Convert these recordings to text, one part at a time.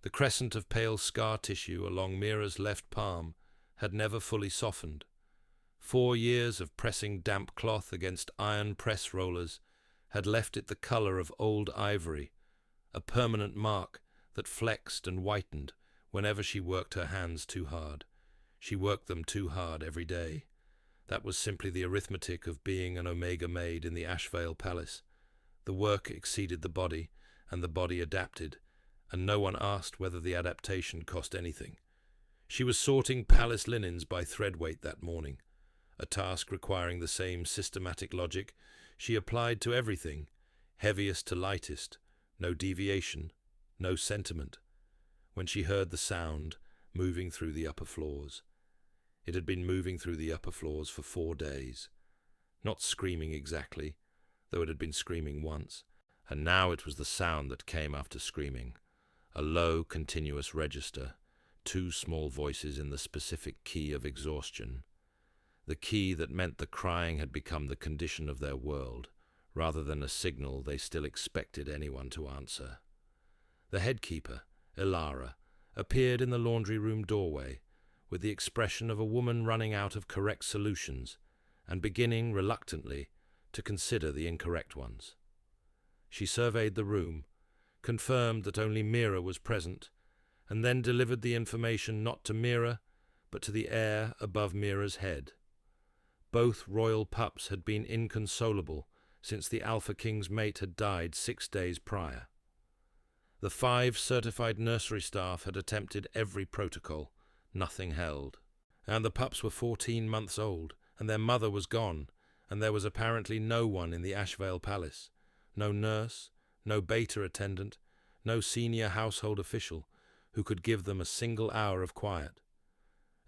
The crescent of pale scar tissue along Mira's left palm had never fully softened. 4 years of pressing damp cloth against iron press rollers had left it the color of old ivory, a permanent mark that flexed and whitened whenever she worked her hands too hard. She worked them too hard every day. That was simply the arithmetic of being an Omega Maid in the Ashvale Palace. The work exceeded the body, and the body adapted, and no one asked whether the adaptation cost anything. She was sorting palace linens by thread weight that morning, a task requiring the same systematic logic she applied to everything, heaviest to lightest, no deviation, no sentiment, when she heard the sound moving through the upper floors. It had been moving through the upper floors for 4 days. Not screaming exactly, though it had been screaming once, and now it was the sound that came after screaming, a low, continuous register, 2 small voices in the specific key of exhaustion, the key that meant the crying had become the condition of their world, rather than a signal they still expected anyone to answer. The headkeeper, Ilara, appeared in the laundry room doorway, with the expression of a woman running out of correct solutions and beginning, reluctantly, to consider the incorrect ones. She surveyed the room, confirmed that only Mira was present, and then delivered the information not to Mira, but to the air above Mira's head. Both royal pups had been inconsolable since the Alpha King's mate had died 6 days prior. The 5 certified nursery staff had attempted every protocol. Nothing held. And the pups were 14 months old, and their mother was gone, and there was apparently no one in the Ashvale Palace, no nurse, no beta attendant, no senior household official who could give them a single hour of quiet.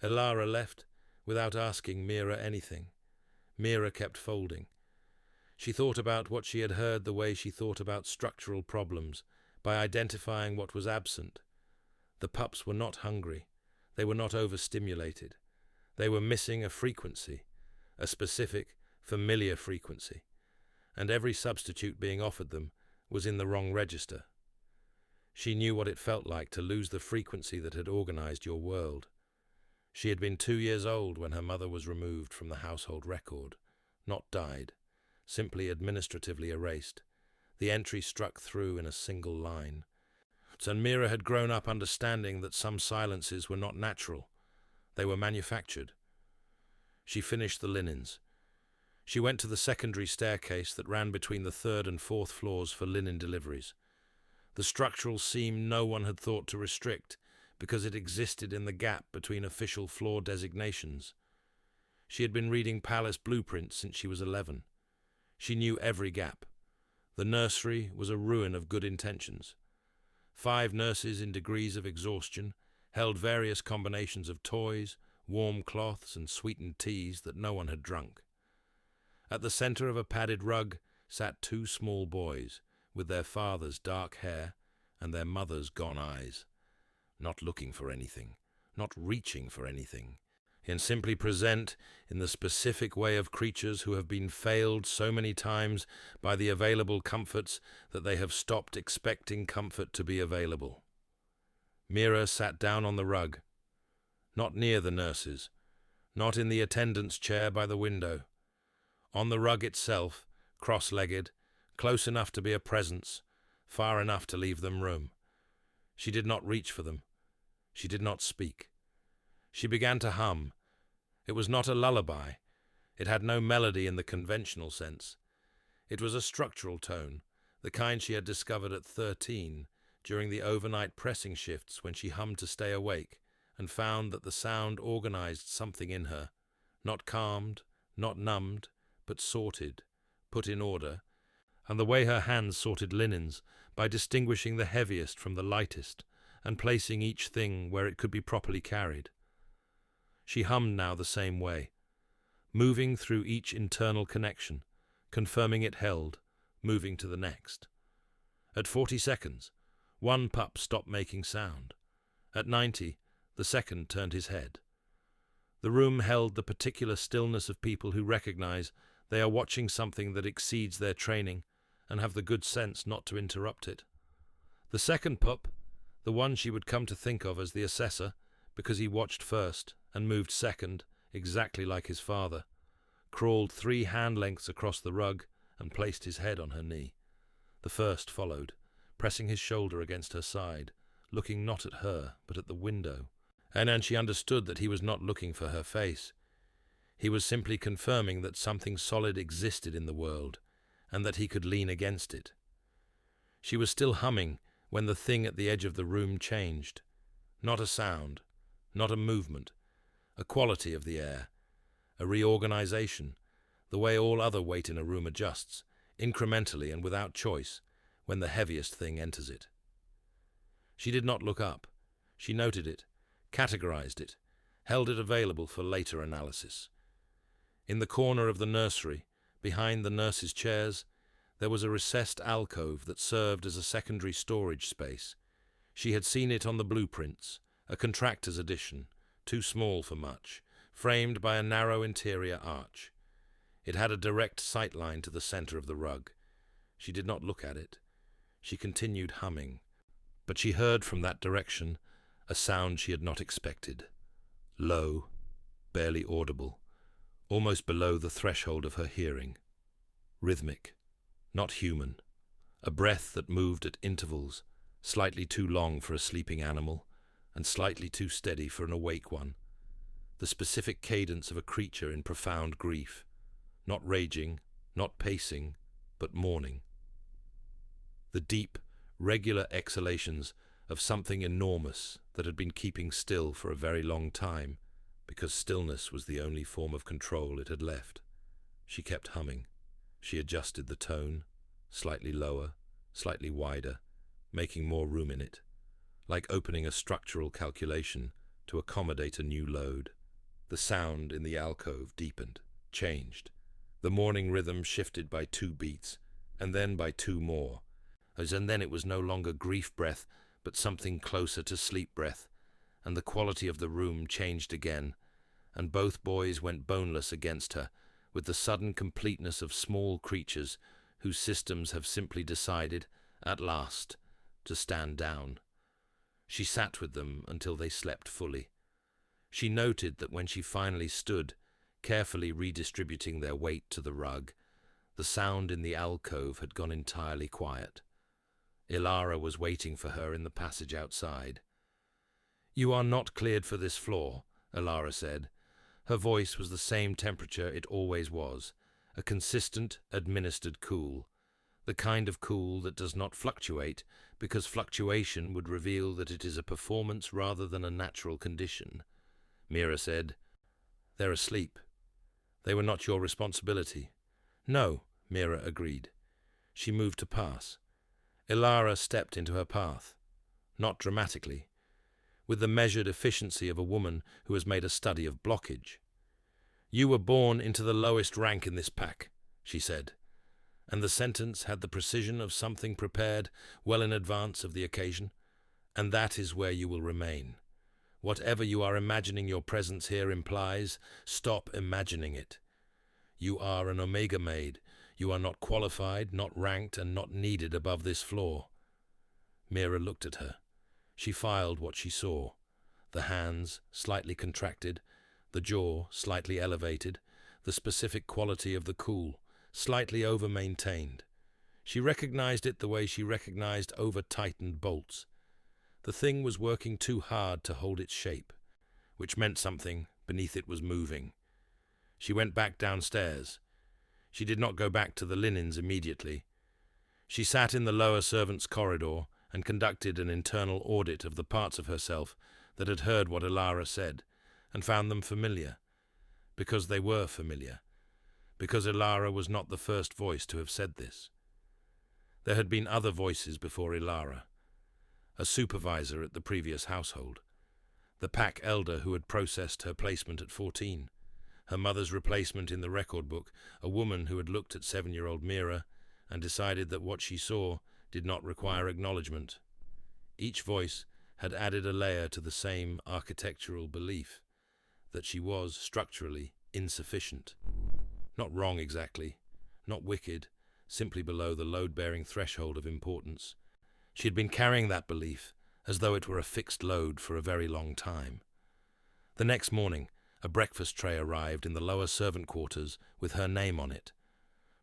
Ilara left without asking Mira anything. Mira kept folding. She thought about what she had heard the way she thought about structural problems, by identifying what was absent. The pups were not hungry. They were not overstimulated. They were missing a frequency, a specific, familiar frequency, and every substitute being offered them was in the wrong register. She knew what it felt like to lose the frequency that had organized your world. She had been 2 years old when her mother was removed from the household record, not died, simply administratively erased. The entry struck through in a single line. And Mira had grown up understanding that some silences were not natural. They were manufactured. She finished the linens. She went to the secondary staircase that ran between the 3rd and 4th floors for linen deliveries. The structural seam no one had thought to restrict because it existed in the gap between official floor designations. She had been reading palace blueprints since she was 11. She knew every gap. The nursery was a ruin of good intentions. 5 nurses in degrees of exhaustion held various combinations of toys, warm cloths, and sweetened teas that no one had drunk. At the center of a padded rug sat 2 small boys, with their father's dark hair and their mother's gone eyes, not looking for anything, not reaching for anything, and simply present in the specific way of creatures who have been failed so many times by the available comforts that they have stopped expecting comfort to be available. Mira sat down on the rug, not near the nurses, not in the attendant's chair by the window. On the rug itself, cross-legged, close enough to be a presence, far enough to leave them room. She did not reach for them. She did not speak. She began to hum. It was not a lullaby. It had no melody in the conventional sense. It was a structural tone, the kind she had discovered at 13, during the overnight pressing shifts when she hummed to stay awake, and found that the sound organized something in her, not calmed, not numbed, but sorted, put in order, and the way her hands sorted linens by distinguishing the heaviest from the lightest and placing each thing where it could be properly carried. She hummed now the same way, moving through each internal connection, confirming it held, moving to the next. At 40 seconds, 1 pup stopped making sound. At 90, the second turned his head. The room held the particular stillness of people who recognize they are watching something that exceeds their training and have the good sense not to interrupt it. The second pup, the one she would come to think of as the assessor, because he watched first and moved second, exactly like his father, crawled 3 hand lengths across the rug and placed his head on her knee. The first followed, pressing his shoulder against her side, looking not at her, but at the window. And she understood that he was not looking for her face. He was simply confirming that something solid existed in the world, and that he could lean against it. She was still humming when the thing at the edge of the room changed. Not a sound, not a movement, a quality of the air, a reorganization, the way all other weight in a room adjusts, incrementally and without choice, when the heaviest thing enters it. She did not look up. She noted it, categorized it, held it available for later analysis. In the corner of the nursery, behind the nurses' chairs, there was a recessed alcove that served as a secondary storage space. She had seen it on the blueprints, a contractor's edition, too small for much, framed by a narrow interior arch. It had a direct sightline to the center of the rug. She did not look at it. She continued humming, but she heard from that direction a sound she had not expected. Low, barely audible, almost below the threshold of her hearing. Rhythmic, not human. A breath that moved at intervals, slightly too long for a sleeping animal, and slightly too steady for an awake one. The specific cadence of a creature in profound grief. Not raging, not pacing, but mourning. The deep, regular exhalations of something enormous that had been keeping still for a very long time, because stillness was the only form of control it had left. She kept humming. She adjusted the tone, slightly lower, slightly wider, making more room in it, like opening a structural calculation to accommodate a new load. The sound in the alcove deepened, changed. The morning rhythm shifted by 2 beats, and then by 2 more, and then it was no longer grief breath, but something closer to sleep breath, and the quality of the room changed again, and both boys went boneless against her, with the sudden completeness of small creatures whose systems have simply decided, at last, to stand down. She sat with them until they slept fully. She noted that when she finally stood, carefully redistributing their weight to the rug, the sound in the alcove had gone entirely quiet. Ilara was waiting for her in the passage outside. "You are not cleared for this floor," Ilara said. Her voice was the same temperature it always was, a consistent, administered cool, the kind of cool that does not fluctuate, because fluctuation would reveal that it is a performance rather than a natural condition. Mira said, "They're asleep. They were not your responsibility." "No," Mira agreed. She moved to pass. Ilara stepped into her path, not dramatically, with the measured efficiency of a woman who has made a study of blockage. "You were born into the lowest rank in this pack," she said, and the sentence had the precision of something prepared well in advance of the occasion, "and that is where you will remain. Whatever you are imagining your presence here implies, stop imagining it. You are an Omega Maid. You are not qualified, not ranked, and not needed above this floor." Mira looked at her. She filed what she saw. The hands, slightly contracted, the jaw, slightly elevated, the specific quality of the cool, slightly over-maintained. She recognized it the way she recognized over-tightened bolts. The thing was working too hard to hold its shape, which meant something beneath it was moving. She went back downstairs. She did not go back to the linens immediately. She sat in the lower servants' corridor and conducted an internal audit of the parts of herself that had heard what Ilara said, and found them familiar, because they were familiar, because Ilara was not the first voice to have said this. There had been other voices before Ilara. A supervisor at the previous household, the pack elder who had processed her placement at 14, her mother's replacement in the record book, a woman who had looked at 7-year-old Mira and decided that what she saw did not require acknowledgement. Each voice had added a layer to the same architectural belief, that she was, structurally, insufficient. Not wrong exactly, not wicked, simply below the load-bearing threshold of importance. She had been carrying that belief, as though it were a fixed load for a very long time. The next morning, a breakfast tray arrived in the lower servant quarters with her name on it.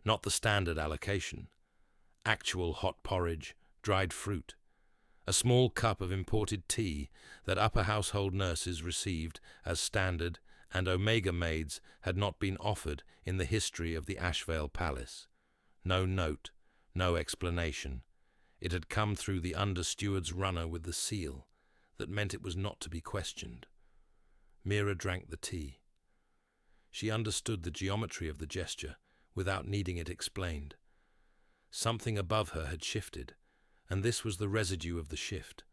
Not the standard allocation. Actual hot porridge, dried fruit. A small cup of imported tea that upper household nurses received as standard and Omega maids had not been offered in the history of the Ashvale Palace. No note, no explanation. It had come through the under-steward's runner with the seal that meant it was not to be questioned. Mira drank the tea. She understood the geometry of the gesture without needing it explained. Something above her had shifted, and this was the residue of the shift.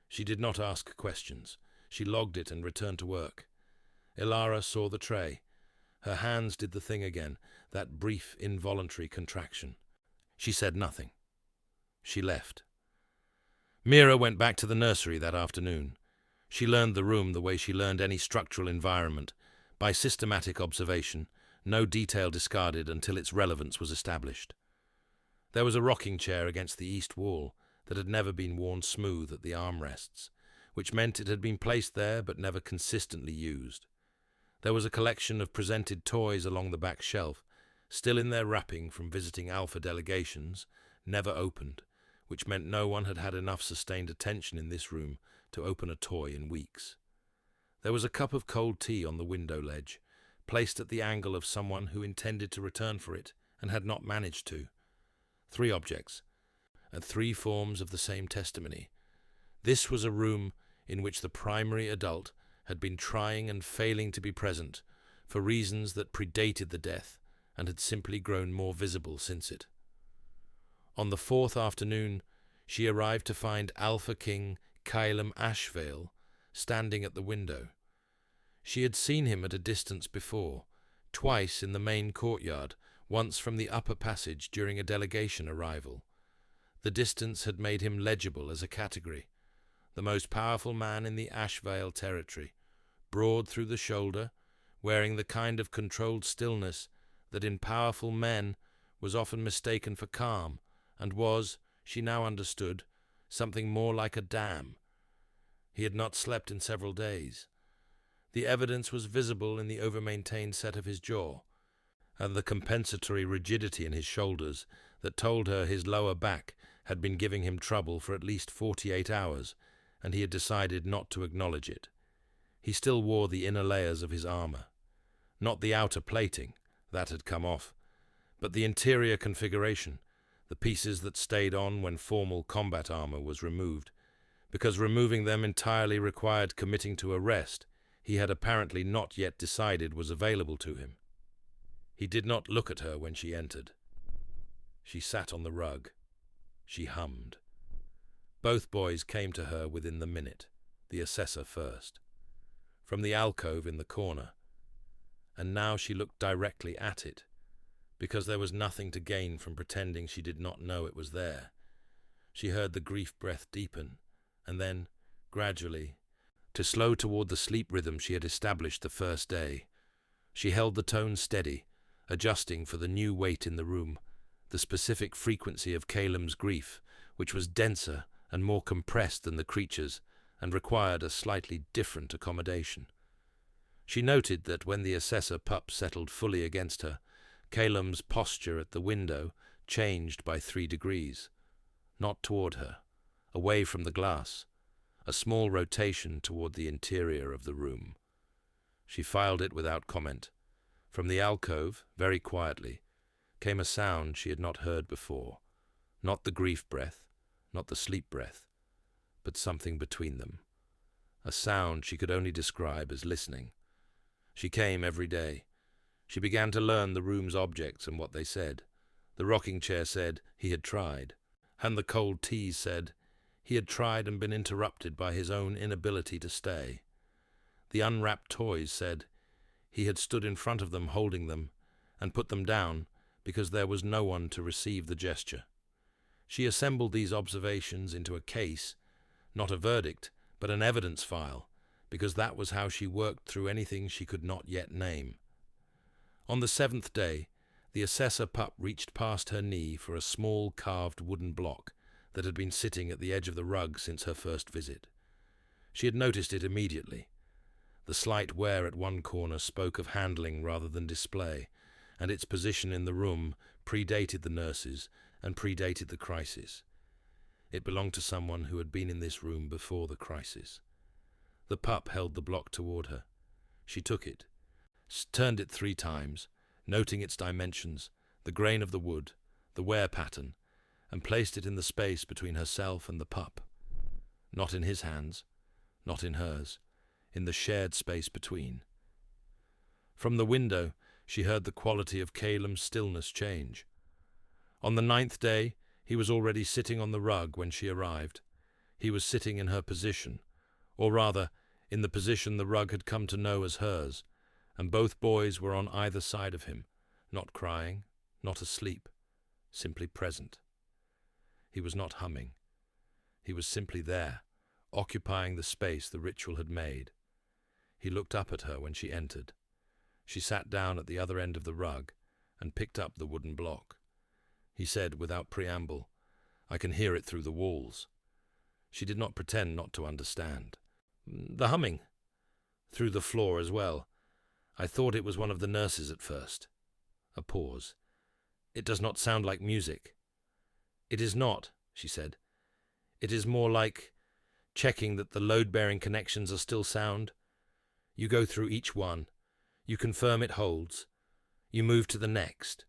She did not ask questions. She logged it and returned to work. Ilara saw the tray. Her hands did the thing again, that brief, involuntary contraction. She said nothing. She left. Mira went back to the nursery that afternoon. She learned the room the way she learned any structural environment, by systematic observation, no detail discarded until its relevance was established. There was a rocking chair against the east wall that had never been worn smooth at the armrests, which meant it had been placed there but never consistently used. There was a collection of presented toys along the back shelf, still in their wrapping from visiting Alpha delegations, never opened, which meant no one had had enough sustained attention in this room to open a toy in weeks. There was a cup of cold tea on the window ledge, placed at the angle of someone who intended to return for it and had not managed to. 3 objects, and 3 forms of the same testimony. This was a room in which the primary adult had been trying and failing to be present for reasons that predated the death and had simply grown more visible since it. On the 4th afternoon, she arrived to find Alpha King Kylam Ashvale standing at the window. She had seen him at a distance before, twice in the main courtyard, once from the upper passage during a delegation arrival. The distance had made him legible as a category. The most powerful man in the Ashvale territory, broad through the shoulder, wearing the kind of controlled stillness that in powerful men was often mistaken for calm, and was, she now understood, something more like a dam. He had not slept in several days. The evidence was visible in the over-maintained set of his jaw, and the compensatory rigidity in his shoulders that told her his lower back had been giving him trouble for at least 48 hours, and he had decided not to acknowledge it. He still wore the inner layers of his armor. Not the outer plating, that had come off, but the interior configuration, the pieces that stayed on when formal combat armor was removed, because removing them entirely required committing to a rest he had apparently not yet decided was available to him. He did not look at her when she entered. She sat on the rug. She hummed. Both boys came to her within the minute, the assessor first, from the alcove in the corner, and now she looked directly at it, because there was nothing to gain from pretending she did not know it was there. She heard the grief breath deepen, and then, gradually, to slow toward the sleep rhythm she had established the first day. She held the tone steady, adjusting for the new weight in the room, the specific frequency of Kylam's grief, which was denser and more compressed than the creature's, and required a slightly different accommodation. She noted that when the assessor Pups settled fully against her, Kylam's posture at the window changed by 3 degrees. Not toward her, away from the glass, a small rotation toward the interior of the room. She filed it without comment. From the alcove, very quietly, came a sound she had not heard before. Not the grief breath, not the sleep breath, but something between them. A sound she could only describe as listening. She came every day. She began to learn the room's objects and what they said. The rocking chair said he had tried, and the cold tea said he had tried and been interrupted by his own inability to stay. The unwrapped toys said he had stood in front of them holding them and put them down because there was no one to receive the gesture. She assembled these observations into a case, not a verdict, but an evidence file, because that was how she worked through anything she could not yet name. On the 7th day, the assessor Pup reached past her knee for a small carved wooden block that had been sitting at the edge of the rug since her first visit. She had noticed it immediately. The slight wear at one corner spoke of handling rather than display, and its position in the room predated the nurses and predated the crisis. It belonged to someone who had been in this room before the crisis. The pup held the block toward her. She took it, turned it 3 times, noting its dimensions, the grain of the wood, the wear pattern, and placed it in the space between herself and the pup. Not in his hands, not in hers, in the shared space between. From the window, she heard the quality of Caleb's stillness change. On the 9th day, he was already sitting on the rug when she arrived. He was sitting in her position, or rather, in the position the rug had come to know as hers, and both boys were on either side of him, not crying, not asleep, simply present. He was not humming. He was simply there, occupying the space the ritual had made. He looked up at her when she entered. She sat down at the other end of the rug and picked up the wooden block. He said without preamble, "I can hear it through the walls." She did not pretend not to understand. "The humming. Through the floor as well. I thought it was one of the nurses at first." A pause. "It does not sound like music." "It is not," she said. "It is more like checking that the load-bearing connections are still sound. You go through each one. You confirm it holds. You move to the next."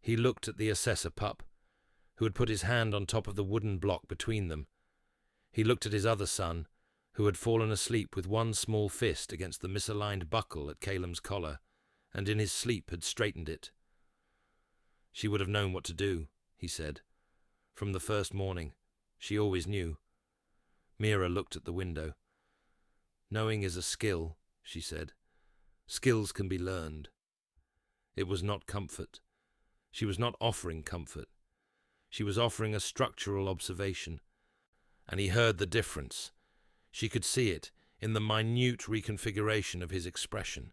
He looked at the assessor pup, who had put his hand on top of the wooden block between them. He looked at his other son, who had fallen asleep with one small fist against the misaligned buckle at Caleb's collar, and in his sleep had straightened it. "She would have known what to do," he said. "From the first morning. She always knew." Mira looked at the window. "Knowing is a skill," she said. "Skills can be learned." It was not comfort. She was not offering comfort. She was offering a structural observation. And he heard the difference. She could see it in the minute reconfiguration of his expression,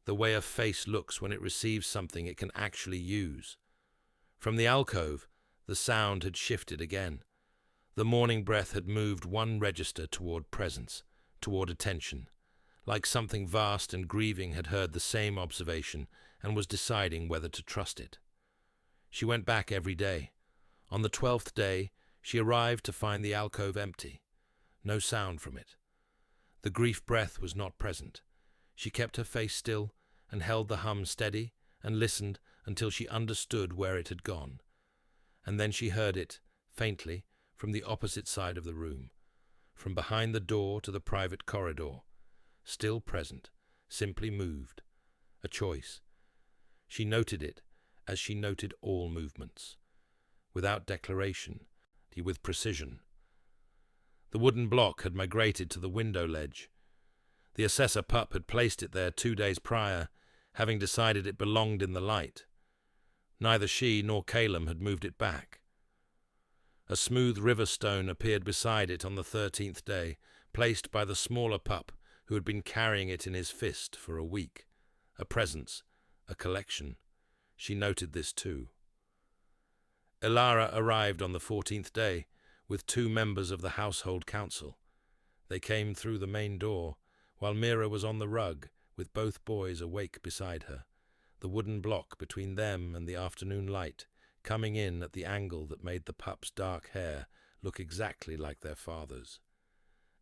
the way a face looks when it receives something it can actually use. From the alcove, the sound had shifted again. The morning breath had moved one register toward presence, toward attention, like something vast and grieving had heard the same observation and was deciding whether to trust it. She went back every day. On the 12th day, she arrived to find the alcove empty. No sound from it. The grief breath was not present. She kept her face still and held the hum steady and listened until she understood where it had gone. And then she heard it, faintly, from the opposite side of the room, from behind the door to the private corridor. Still present, simply moved. A choice. She noted it, as she noted all movements. Without declaration, with precision. The wooden block had migrated to the window ledge. The assessor pup had placed it there 2 days prior, having decided it belonged in the light. Neither she nor Caleb had moved it back. A smooth river stone appeared beside it on the 13th day, placed by the smaller pup who had been carrying it in his fist for a week. A presence, a collection. She noted this too. Ilara arrived on the 14th day with 2 members of the household council. They came through the main door, while Mira was on the rug, with both boys awake beside her, the wooden block between them and the afternoon light, coming in at the angle that made the pup's dark hair look exactly like their father's.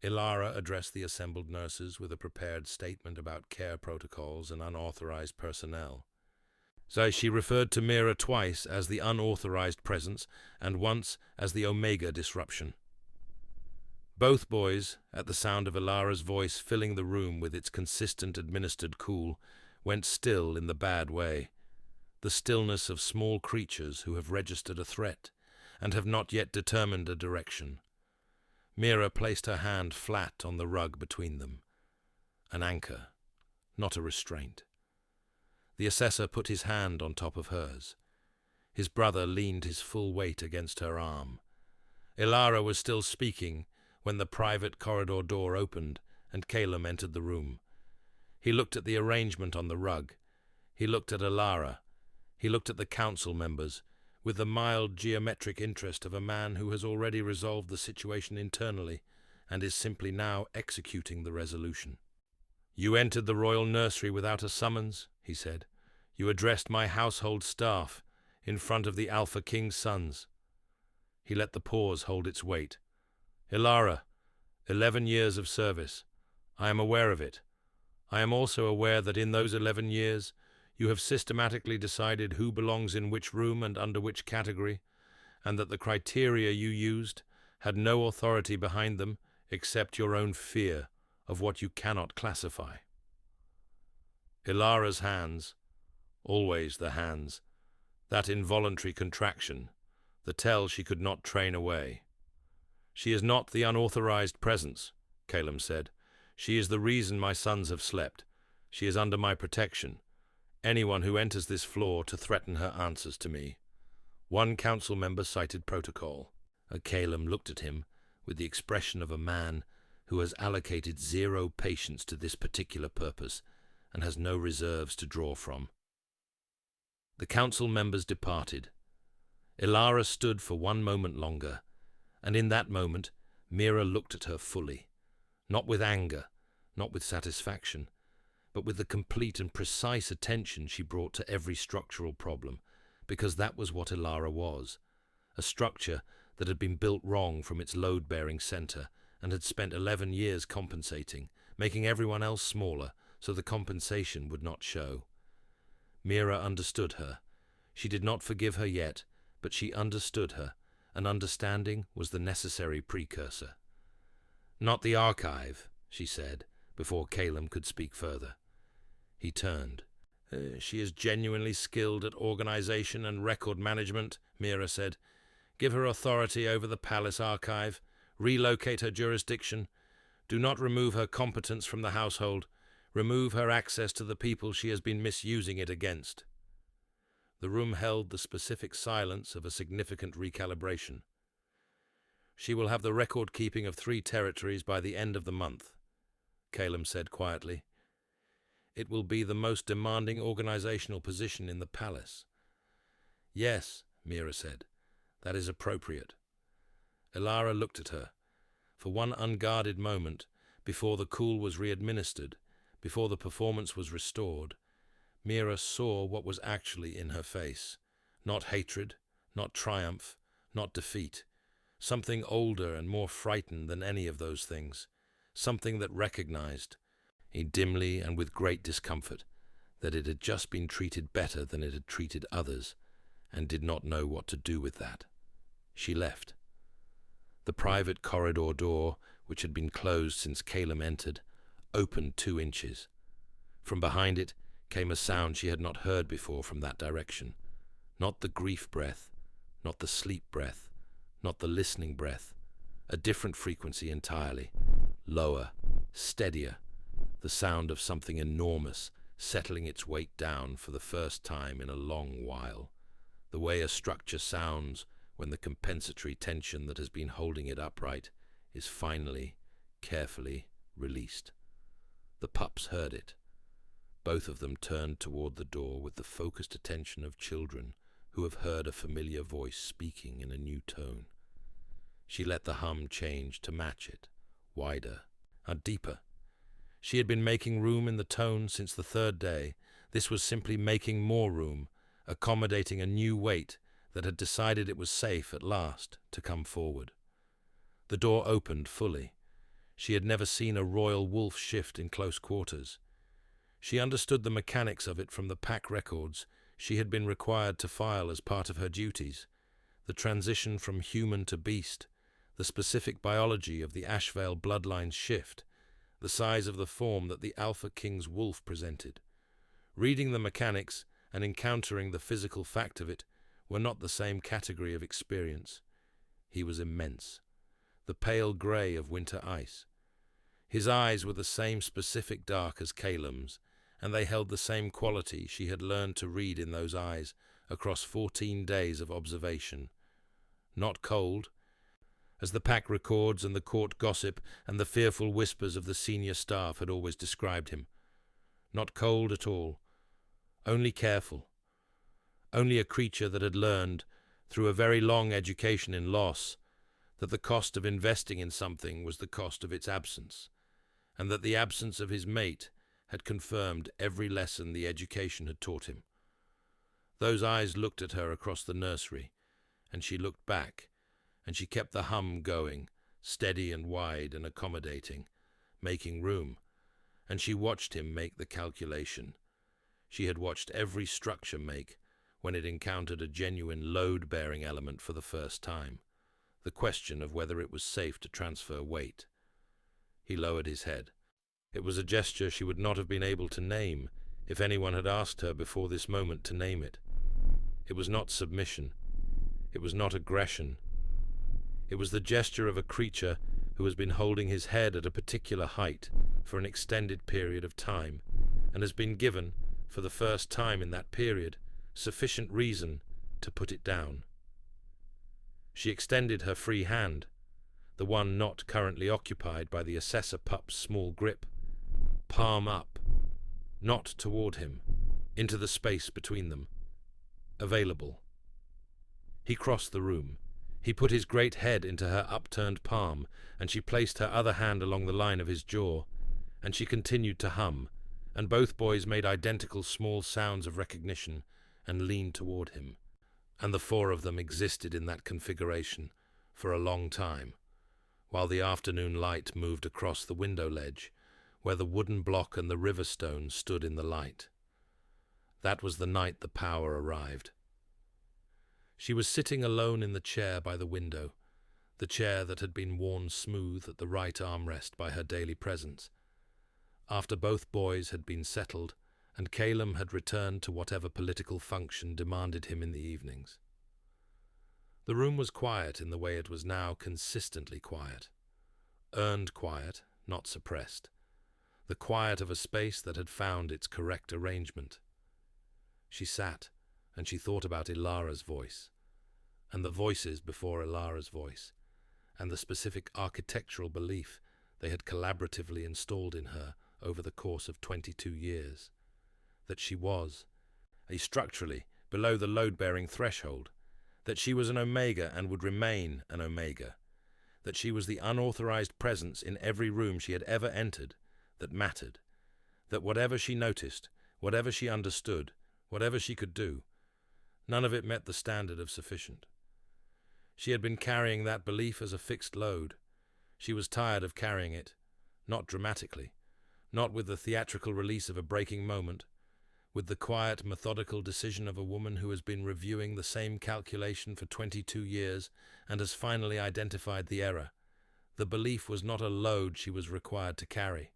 Ilara addressed the assembled nurses with a prepared statement about care protocols and unauthorized personnel. So she referred to Mira twice as the unauthorized presence and once as the Omega disruption. Both boys, at the sound of Ilara's voice filling the room with its consistent administered cool, went still in the bad way, the stillness of small creatures who have registered a threat and have not yet determined a direction. Mira placed her hand flat on the rug between them. An anchor, not a restraint. The assessor put his hand on top of hers. His brother leaned his full weight against her arm. Ilara was still speaking when the private corridor door opened and Caleb entered the room. He looked at the arrangement on the rug. He looked at Ilara. He looked at the council members, with the mild geometric interest of a man who has already resolved the situation internally and is simply now executing the resolution. "You entered the royal nursery without a summons," he said. "You addressed my household staff in front of the Alpha King's sons." He let the pause hold its weight. "Ilara, 11 years of service. I am aware of it. I am also aware that in those 11 years you have systematically decided who belongs in which room and under which category, and that the criteria you used had no authority behind them except your own fear of what you cannot classify." Ilara's hands, always the hands, that involuntary contraction, the tell she could not train away. "She is not the unauthorized presence," Caleb said. "She is the reason my sons have slept. She is under my protection. Anyone who enters this floor to threaten her answers to me." One council member cited protocol. Caleb looked at him with the expression of a man who has allocated 0 patience to this particular purpose and has no reserves to draw from. The council members departed. Ilara stood for 1 moment longer, and in that moment Mira looked at her fully, not with anger, not with satisfaction, but with the complete and precise attention she brought to every structural problem, because that was what Ilara was, a structure that had been built wrong from its load-bearing center and had spent 11 years compensating, making everyone else smaller so the compensation would not show. Mira understood her. She did not forgive her yet, but she understood her, and understanding was the necessary precursor. "Not the archive," she said, before Caleb could speak further. He turned. "She is genuinely skilled at organization and record management," Mira said. "Give her authority over the palace archive. Relocate her jurisdiction. Do not remove her competence from the household. Remove her access to the people she has been misusing it against." The room held the specific silence of a significant recalibration. "She will have the record-keeping of 3 territories by the end of the month," Caleb said quietly. "It will be the most demanding organizational position in the palace." "Yes," Mira said, "that is appropriate." Ilara looked at her. For one unguarded moment, before the cool was re-administered, before the performance was restored, Mira saw what was actually in her face. Not hatred, not triumph, not defeat. Something older and more frightened than any of those things. Something that recognized, dimly and with great discomfort, that it had just been treated better than it had treated others, and did not know what to do with that. She left. The private corridor door, which had been closed since Caleb entered, opened 2 inches. From behind it came a sound she had not heard before from that direction. Not the grief breath, not the sleep breath, not the listening breath. A different frequency entirely. Lower, steadier. The sound of something enormous settling its weight down for the first time in a long while. The way a structure sounds when the compensatory tension that has been holding it upright is finally, carefully released. The pups heard it. Both of them turned toward the door with the focused attention of children who have heard a familiar voice speaking in a new tone. She let the hum change to match it, wider and deeper. She had been making room in the tone since the 3rd day. This was simply making more room, accommodating a new weight that had decided it was safe at last to come forward. The door opened fully. She had never seen a royal wolf shift in close quarters. She understood the mechanics of it from the pack records she had been required to file as part of her duties, the transition from human to beast, the specific biology of the Ashvale bloodline's shift, the size of the form that the Alpha King's wolf presented. Reading the mechanics and encountering the physical fact of it were not the same category of experience. He was immense, the pale grey of winter ice. His eyes were the same specific dark as Caleb's, and they held the same quality she had learned to read in those eyes across 14 days of observation. Not cold, as the pack records and the court gossip and the fearful whispers of the senior staff had always described him. Not cold at all, only careful, only a creature that had learned, through a very long education in loss, that the cost of investing in something was the cost of its absence, and that the absence of his mate had confirmed every lesson the education had taught him. Those eyes looked at her across the nursery, and she looked back, and she kept the hum going, steady and wide and accommodating, making room, and she watched him make the calculation. She had watched every structure make when it encountered a genuine load-bearing element for the first time, the question of whether it was safe to transfer weight. He lowered his head. It was a gesture she would not have been able to name if anyone had asked her before this moment to name it. It was not submission. It was not aggression. It was the gesture of a creature who has been holding his head at a particular height for an extended period of time, and has been given, for the first time in that period, sufficient reason to put it down. She extended her free hand, the one not currently occupied by the assessor pup's small grip, palm up, not toward him, into the space between them. Available. He crossed the room. He put his great head into her upturned palm, and she placed her other hand along the line of his jaw, and she continued to hum, and both boys made identical small sounds of recognition and leaned toward him. And the four of them existed in that configuration for a long time, while the afternoon light moved across the window ledge, where the wooden block and the river stone stood in the light. That was the night the power arrived. She was sitting alone in the chair by the window, the chair that had been worn smooth at the right armrest by her daily presence, after both boys had been settled and Calum had returned to whatever political function demanded him in the evenings. The room was quiet in the way it was now consistently quiet. Earned quiet, not suppressed. The quiet of a space that had found its correct arrangement. She sat, and she thought about Ilara's voice, and the voices before Ilara's voice, and the specific architectural belief they had collaboratively installed in her over the course of 22 years, that she was, structurally, below the load-bearing threshold, that she was an omega and would remain an omega, that she was the unauthorized presence in every room she had ever entered that mattered, that whatever she noticed, whatever she understood, whatever she could do, none of it met the standard of sufficient. She had been carrying that belief as a fixed load. She was tired of carrying it, not dramatically, not with the theatrical release of a breaking moment, with the quiet, methodical decision of a woman who has been reviewing the same calculation for 22 years and has finally identified the error. The belief was not a load she was required to carry.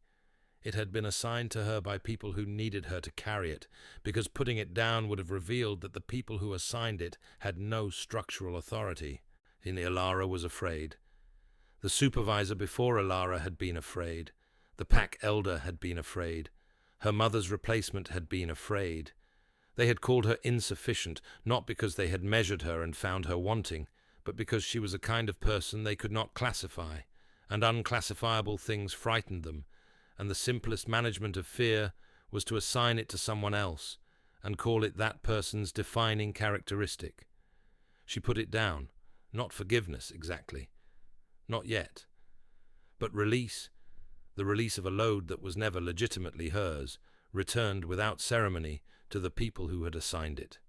It had been assigned to her by people who needed her to carry it, because putting it down would have revealed that the people who assigned it had no structural authority. And Ilara was afraid. The supervisor before Ilara had been afraid. The pack elder had been afraid. Her mother's replacement had been afraid. They had called her insufficient, not because they had measured her and found her wanting, but because she was a kind of person they could not classify, and unclassifiable things frightened them, and the simplest management of fear was to assign it to someone else and call it that person's defining characteristic. She put it down, not forgiveness exactly, not yet, but release, the release of a load that was never legitimately hers, returned without ceremony to the people who had assigned it.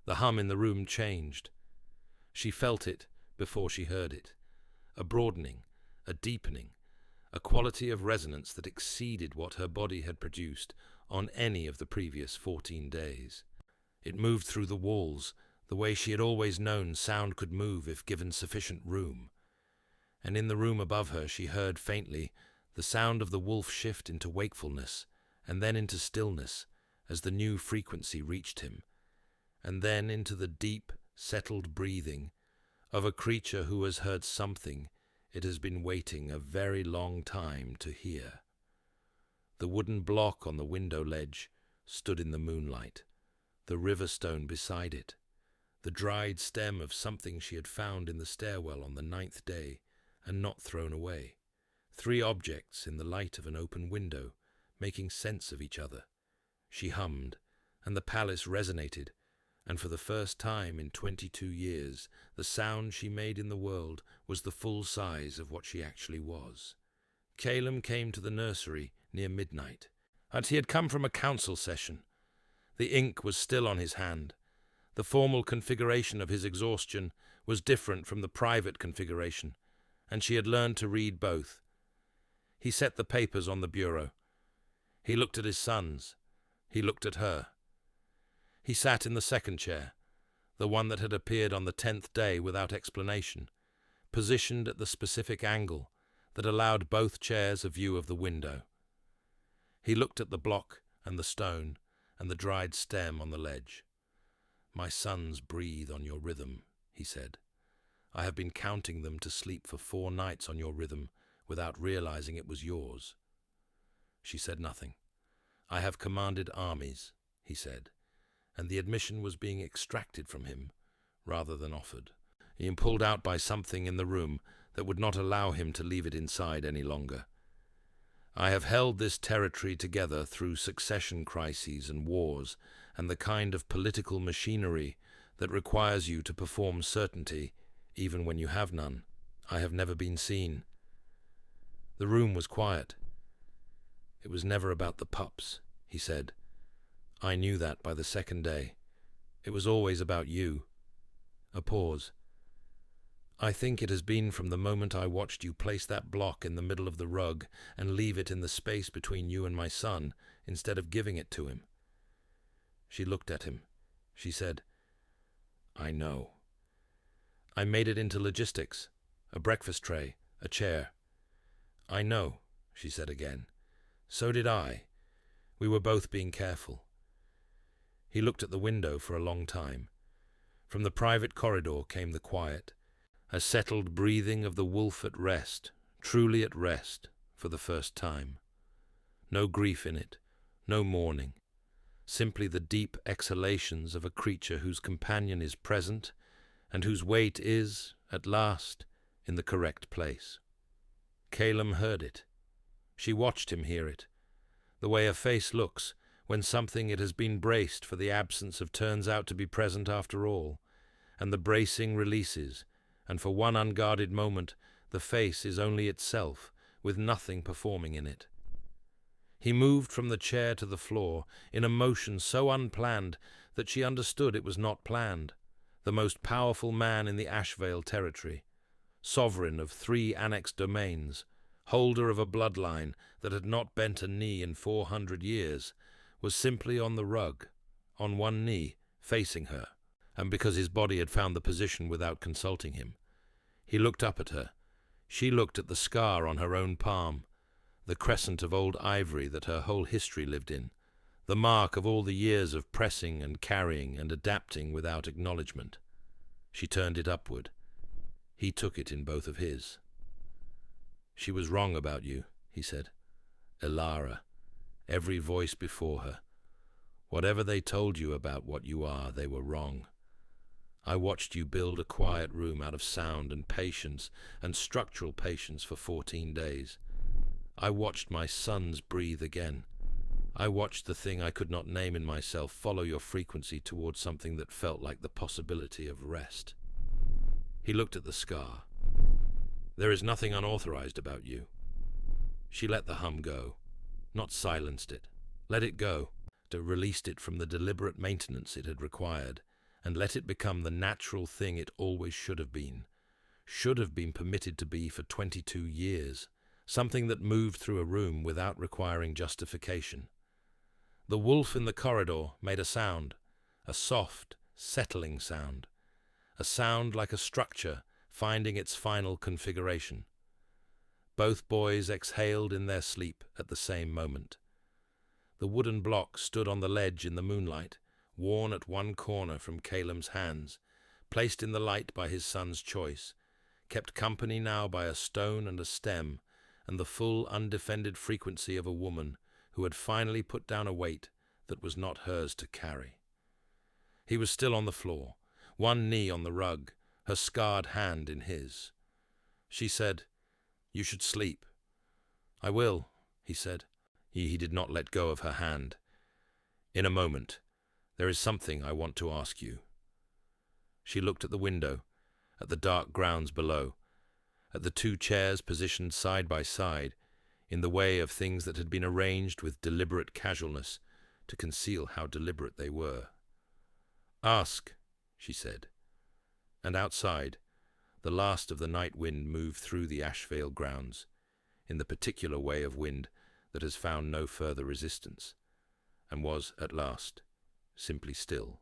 The hum in the room changed. She felt it before she heard it, a broadening, a deepening, a quality of resonance that exceeded what her body had produced on any of the previous 14 days. It moved through the walls, the way she had always known sound could move if given sufficient room. And in the room above her she heard faintly the sound of the wolf shift into wakefulness, and then into stillness as the new frequency reached him, and then into the deep, settled breathing of a creature who has heard something it has been waiting a very long time to hear. The wooden block on the window ledge stood in the moonlight, the river stone beside it, the dried stem of something she had found in the stairwell on the 9th day and not thrown away. 3 objects in the light of an open window, making sense of each other. She hummed, and the palace resonated, and for the first time in 22 years, the sound she made in the world was the full size of what she actually was. Calum came to the nursery near midnight. He had come from a council session. The ink was still on his hand. The formal configuration of his exhaustion was different from the private configuration, and she had learned to read both. He set the papers on the bureau. He looked at his sons. He looked at her. He sat in the second chair, the one that had appeared on the 10th day without explanation, positioned at the specific angle that allowed both chairs a view of the window. He looked at the block and the stone and the dried stem on the ledge. "My sons breathe on your rhythm," he said. "I have been counting them to sleep for 4 nights on your rhythm without realizing it was yours." She said nothing. "I have commanded armies," he said, and the admission was being extracted from him rather than offered. He was pulled out by something in the room that would not allow him to leave it inside any longer. "I have held this territory together through succession crises and wars and the kind of political machinery that requires you to perform certainty even when you have none. I have never been seen." The room was quiet. "It was never about the pups," he said. "I knew that by the second day. It was always about you." A pause. "I think it has been from the moment I watched you place that block in the middle of the rug and leave it in the space between you and my son instead of giving it to him." She looked at him. She said, "I know. I made it into logistics, a breakfast tray, a chair." "I know," she said again. "So did I. We were both being careful." He looked at the window for a long time. From the private corridor came the quiet, a settled breathing of the wolf at rest, truly at rest, for the first time. No grief in it, no mourning, simply the deep exhalations of a creature whose companion is present and whose weight is, at last, in the correct place. Calum heard it. She watched him hear it, the way a face looks when something it has been braced for the absence of turns out to be present after all, and the bracing releases, and for one unguarded moment the face is only itself, with nothing performing in it. He moved from the chair to the floor in a motion so unplanned that she understood it was not planned. The most powerful man in the Ashvale territory, sovereign of 3 annexed domains, holder of a bloodline that had not bent a knee in 400 years, was simply on the rug, on one knee, facing her, and because his body had found the position without consulting him. He looked up at her. She looked at the scar on her own palm, the crescent of old ivory that her whole history lived in, the mark of all the years of pressing and carrying and adapting without acknowledgement. She turned it upward. He took it in both of his. "She was wrong about you," he said. "Elara, every voice before her. Whatever they told you about what you are, they were wrong. I watched you build a quiet room out of sound and patience and structural patience for 14 days. I watched my sons breathe again. I watched the thing I could not name in myself follow your frequency towards something that felt like the possibility of rest." He looked at the scar. "There is nothing unauthorized about you." She let the hum go, not silenced it. Let it go, released it from the deliberate maintenance it had required, and let it become the natural thing it always should have been permitted to be for 22 years, something that moved through a room without requiring justification. The wolf in the corridor made a sound, a soft, settling sound, a sound like a structure finding its final configuration. Both boys exhaled in their sleep at the same moment. The wooden block stood on the ledge in the moonlight, worn at one corner from Calum's hands, placed in the light by his son's choice, kept company now by a stone and a stem, and the full undefended frequency of a woman who had finally put down a weight that was not hers to carry. He was still on the floor, one knee on the rug, her scarred hand in his. She said, "You should sleep." "I will," he said. He did not let go of her hand. "In a moment. There is something I want to ask you." She looked at the window, at the dark grounds below, at the two chairs positioned side by side, in the way of things that had been arranged with deliberate casualness to conceal how deliberate they were. "Ask," she said. And outside, the last of the night wind moved through the Ashvale grounds, in the particular way of wind that has found no further resistance, and was, at last, simply still.